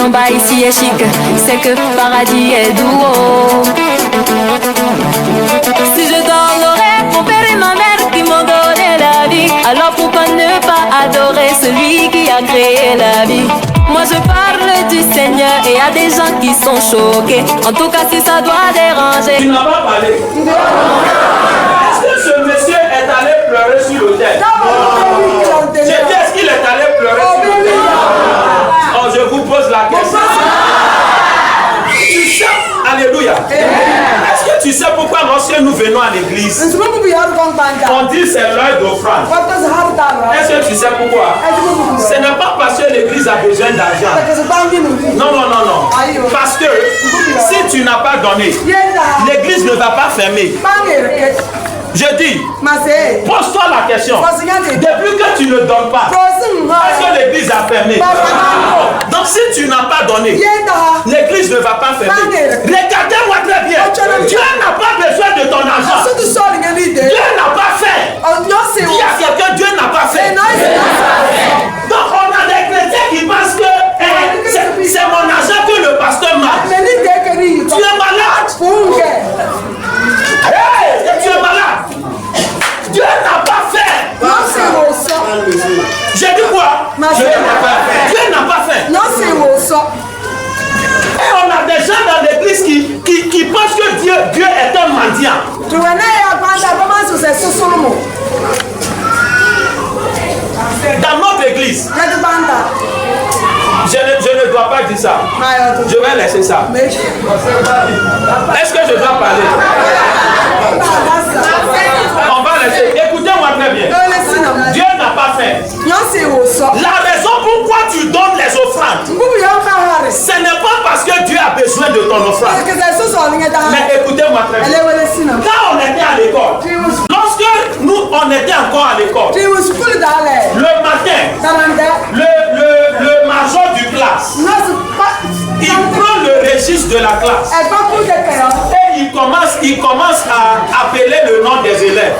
en bas ici est chic, c'est que paradis est doux. Si je donnerais mon père et ma mère qui m'ont donné la vie, alors pourquoi ne pas adorer celui qui a créé la vie? Moi je parle du Seigneur et y a des gens qui sont choqués. En tout cas si ça doit déranger. Tu n'as pas parlé. Est-ce que ce monsieur est allé pleurer sur l'autel? J'ai dit, est-ce qu'il est allé pleurer sur l'autel? Oh, je vous pose la question. Tu sais, alléluia. Est-ce que tu sais pourquoi lorsque nous venons à l'église, on dit c'est l'heure d'offrande? Est-ce que tu sais pourquoi? Ce n'est pas parce que l'église a besoin d'argent. Non, non, non, non. Parce que si tu n'as pas donné, l'église ne va pas fermer. Je dis, pose-toi la question. Depuis que tu ne donnes pas, est-ce que l'église a fermé? Donc si tu n'as pas donné, l'église ne va pas fermer. Regardez-moi très bien. Dieu n'a pas besoin de ton argent. Dieu n'a pas fait. Il y a quelqu'un, Dieu n'a pas fait. Donc on a des chrétiens qui pensent que c'est mon argent que le pasteur m'a. Tu es malade. Hey, tu es malade. Dieu n'a pas fait. J'ai dit quoi? Dieu n'a pas fait. Dieu n'a pas fait. Et on a des gens dans l'église qui pensent que Dieu est un mendiant. Dans notre église, je ne dois pas dire ça. Je vais laisser ça. Est-ce que je dois parler? On va laisser. Écoutez-moi très bien. Dieu n'a pas fait. La raison pourquoi tu donnes les offrandes, ce n'est pas parce que Dieu a besoin de ton offrande. Mais écoutez-moi très bien. Quand on était à l'école, lorsque nous on était encore à l'école, le matin, le major du classe, il prend le registre de la classe et il commence à appeler le nom des élèves.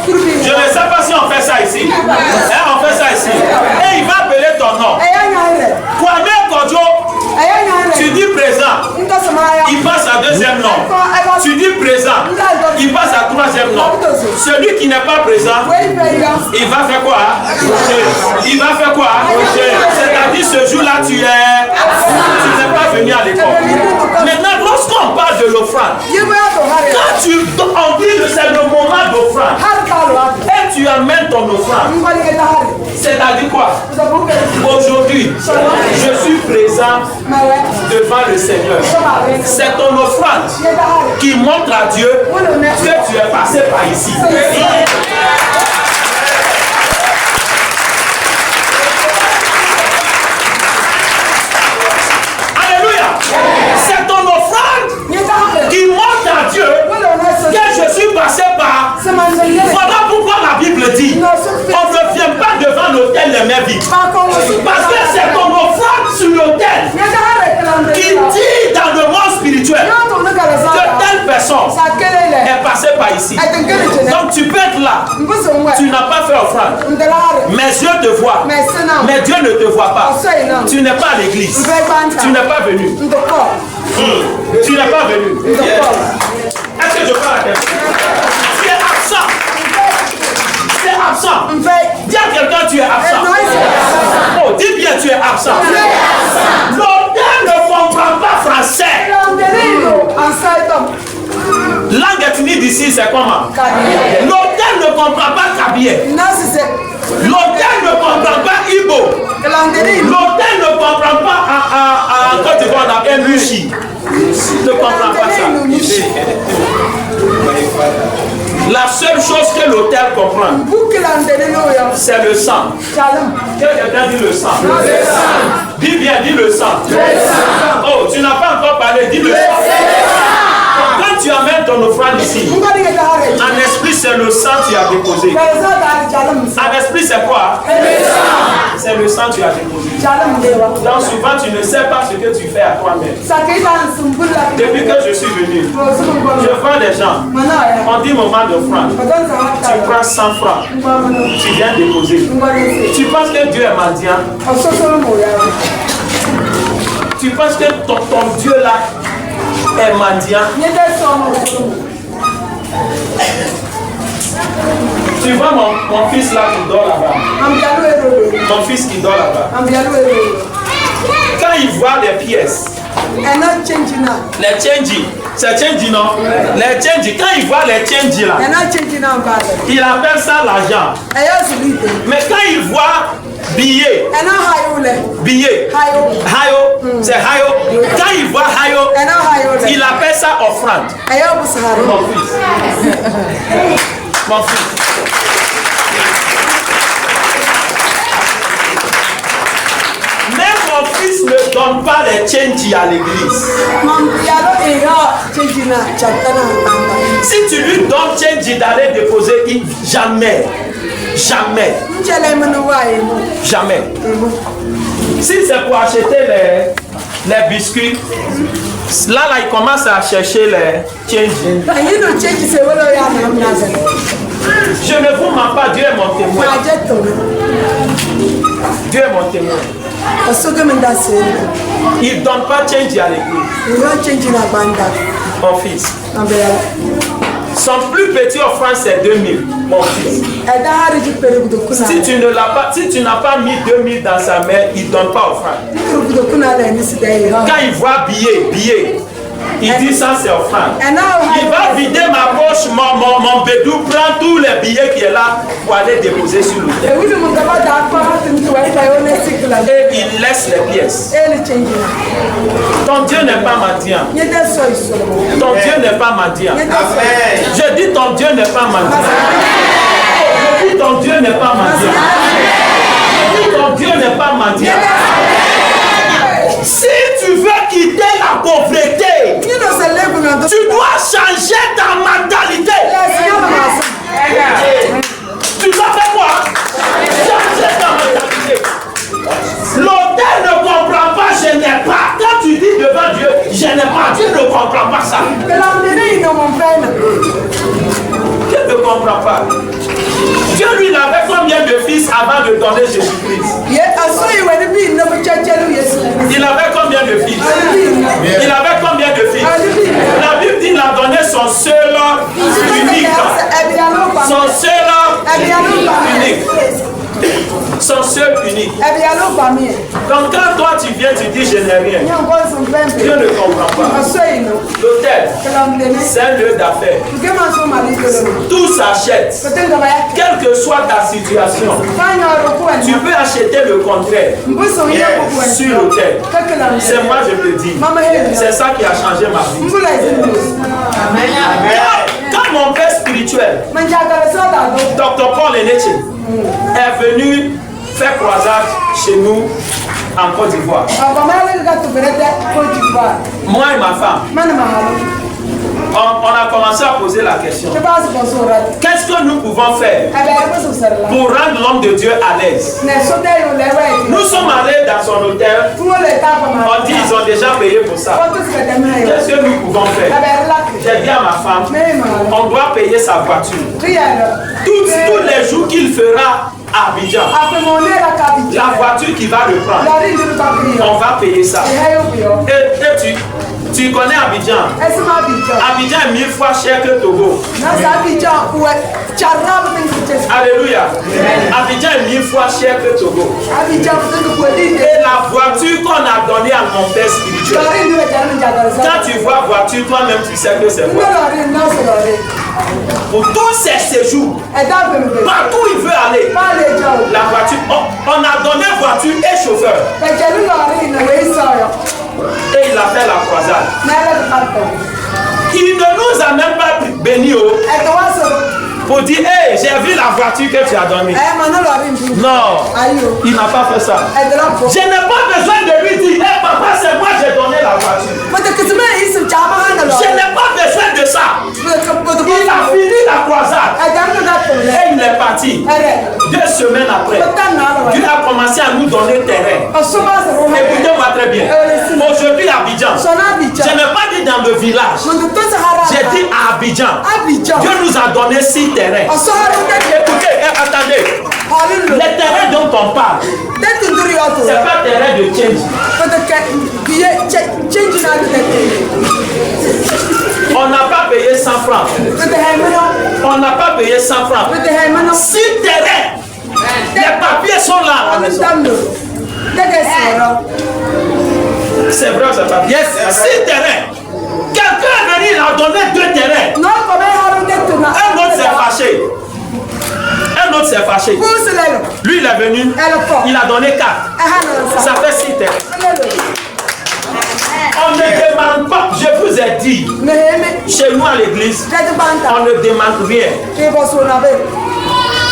Je ne sais pas si on fait ça ici. On fait ça ici. Et il va appeler ton nom. Kwame Kodjo, tu dis présent, il passe à deuxième nom. Tu dis présent, il passe à troisième nom. Celui qui n'est pas présent, il va faire quoi? Il va faire quoi? C'est-à-dire ce jour-là, tu n'es pas venu à l'école. Maintenant, lorsqu'on parle de l'offrande, quand on dit que c'est le moment d'offrande, et tu amènes ton offrande, c'est-à-dire quoi? Aujourd'hui, je suis présent devant le Seigneur. C'est ton offrande qui montre à Dieu que tu es passé par ici. Alléluia. C'est ton offrande qui montre à Dieu que je suis passé par. Voilà pourquoi la Bible dit on ne vient pas devant l'autel les mains vides. Parce que c'est ton offrande sur l'autel qui dit dans le monde spirituel que telle personne est passée par ici. Donc tu peux être là, tu n'as pas fait offrande, mais Dieu te voit, mais Dieu ne te voit pas. Tu n'es pas à l'église, tu n'es pas venu. Tu n'es pas venu. Est-ce que je parle à quelqu'un? Tu es absent. Tu es absent. Dis à quelqu'un tu es absent. Oh, dis bien tu es absent. L'autel ne comprend pas français. Langue ethnique d'ici, c'est comment? L'autel ne comprend pas kabye. L'autel ne comprend pas Igbo. L'autel ne comprend pas en Côte d'Ivoire, on appelle Luchi. Ne comprend pas ça. La seule chose que l'autel comprend, c'est le sang. Quelqu'un dit le sang. Dis bien, dis le sang. Oh, tu n'as pas encore parlé, dis le sang. Quand tu amènes ton offrande ici, en esprit c'est le sang que tu as déposé. En esprit c'est quoi? C'est le sang que tu as déposé. Donc souvent tu ne sais pas ce que tu fais à toi-même. Depuis que je suis venu, je vois les gens, on dit moment d'offrande, tu prends 100 francs, tu viens déposer. Tu penses que Dieu est mendiant? tu penses que ton Dieu là est mendiant? Tu vois mon fils là qui dort là-bas. Mon fils qui dort là-bas. Quand il voit les pièces, les change, c'est change non? Les change, quand il voit les change là, il appelle ça l'argent. Mais quand il voit billet, hayo, c'est hayo. Quand il voit hayo, il appelle ça offrande. Mon fils. Même mon fils ne donne pas les change à l'église. Si tu lui donnes change d'aller déposer, jamais. Jamais. Jamais. Si c'est pour acheter les biscuits, là, il commence à chercher les change. Je ne vous mens pas, Dieu est mon témoin. Dieu est mon témoin. Il ne donne pas change à l'église. Mon fils. Son plus petit offrande c'est 2000, mon fils. Si tu n'as pas mis 2000 dans sa main, il ne donne pas offrande. Quand il voit billet, il dit ça c'est offrande. Il va vider ma poche, mon bédou prend tous les billets qui est là pour aller déposer sur l'autel. Et il laisse les pièces. Ton Dieu n'est pas mendiant. Ton Dieu n'est pas mendiant. Je dis ton Dieu n'est pas mendiant. Je dis ton Dieu n'est pas mendiant. Je dis ton Dieu n'est pas mendiant. Si tu veux quitter la pauvreté, tu dois changer ta mentalité. Tu dois faire quoi? Changer ta mentalité. L'autel ne comprend pas, je n'ai pas. Quand tu dis devant Dieu, je n'ai pas, Dieu ne comprend pas ça. Dieu ne comprend pas. Dieu lui avait combien de fils avant de donner Jésus-Christ? Il avait combien de fils? Il avait combien de fils? La Bible dit qu'il a donné son seul unique. Son seul unique. Son seul unique. Donc quand toi tu viens, tu dis je n'ai rien. Dieu ne comprend pas. L'hôtel, c'est un lieu d'affaires. Tout s'achète. Quelle que soit ta situation, tu peux acheter le contraire sur l'hôtel. C'est moi je te dis. C'est ça qui a changé ma vie. Quand mon père spirituel, Dr. Paul Eneche, est venu faire croisade chez nous en Côte d'Ivoire. Moi et ma femme, on a commencé à poser la question. Qu'est-ce que nous pouvons faire pour rendre l'homme de Dieu à l'aise? Nous sommes allés dans son hôtel. On dit qu'ils ont déjà payé pour ça. Qu'est-ce que nous pouvons faire? J'ai dit à ma femme, on doit payer sa voiture. Tous les jours qu'il fera à Abidjan, la voiture qui va le prendre, on va payer ça. Et tu connais Abidjan? Abidjan est 1000 fois cher que Togo. Alléluia. Abidjan est 1000 fois cher que Togo. Et la voiture qu'on a donnée à mon père spirituel, quand tu vois voiture, toi-même tu sais que c'est quoi. Pour tous ces séjours, partout où il veut aller, la voiture, on a donné voiture et chauffeur. Et il a fait la croisade. Il ne nous a même pas bénis pour dire, hey, j'ai vu la voiture que tu as donnée. Non, il n'a pas fait ça. Je n'ai pas besoin de lui dire, hey, papa, c'est moi qui ai donné la voiture. Je n'ai pas besoin de ça. Il a fini la croisade. Et il est parti. 2 semaines après, Dieu a commencé à nous donner terrain. Écoutez-moi très bien. Aujourd'hui à Abidjan, je n'ai pas dit dans le village. J'ai dit à Abidjan. Dieu nous a donné 6 terrains. Écoutez, attendez. Les terrains dont on parle, c'est pas terrain de change. On n'a pas payé 100 francs. On n'a pas payé 100 francs. Si terrain, les papiers sont là à la maison. C'est vrai ou c'est pas vrai? Yes. 6 terrains. Quelqu'un est venu, il a donné 2 terrains. Un autre s'est fâché. Un autre s'est fâché. Lui, il est venu, il a donné 4. Ça fait 6 terrains. On ne demande pas, je vous ai dit, chez nous à l'église, on ne demande rien.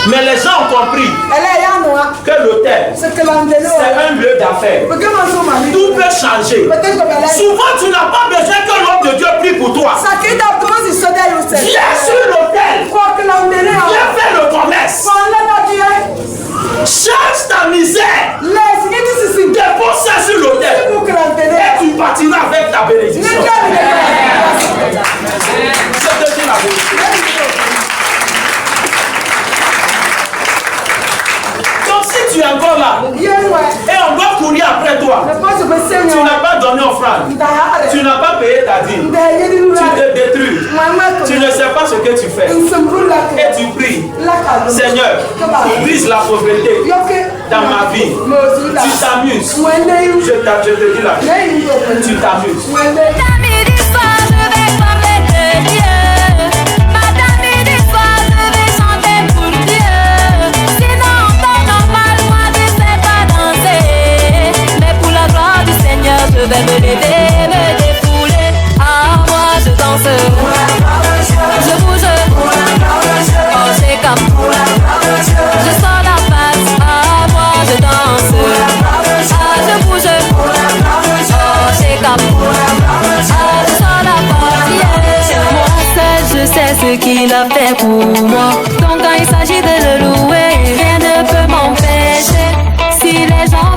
Mais les gens ont compris que l'hôtel, c'est un lieu d'affaires. Tout peut changer. Souvent, tu n'as pas besoin que l'homme de Dieu prie pour toi. Viens sur l'hôtel. Viens faire le commerce. Cherche ta misère. Dépose ça sur l'autel. Et tu partiras avec ta bénédiction. Je te dis la vérité. Donc si tu es encore là et on doit courir après toi, tu n'as pas donné offrande, tu n'as pas payé ta dîme, tu te détruis, tu ne sais pas ce que tu fais et tu pries, Seigneur, brise la pauvreté dans ma vie. Tu t'amuses. Je te dis la vérité. Tu t'amuses. Je vais me lever, me défouler. Ah, moi je danse. Je bouge. Oh, c'est comme. Je sors la face. Ah, moi je danse. Ah, je bouge. Oh, c'est comme. Ah, je sors la face. Yeah. Moi seul, je sais ce qu'il a fait pour moi. Donc quand il s'agit de le louer, rien ne peut m'empêcher. Si les gens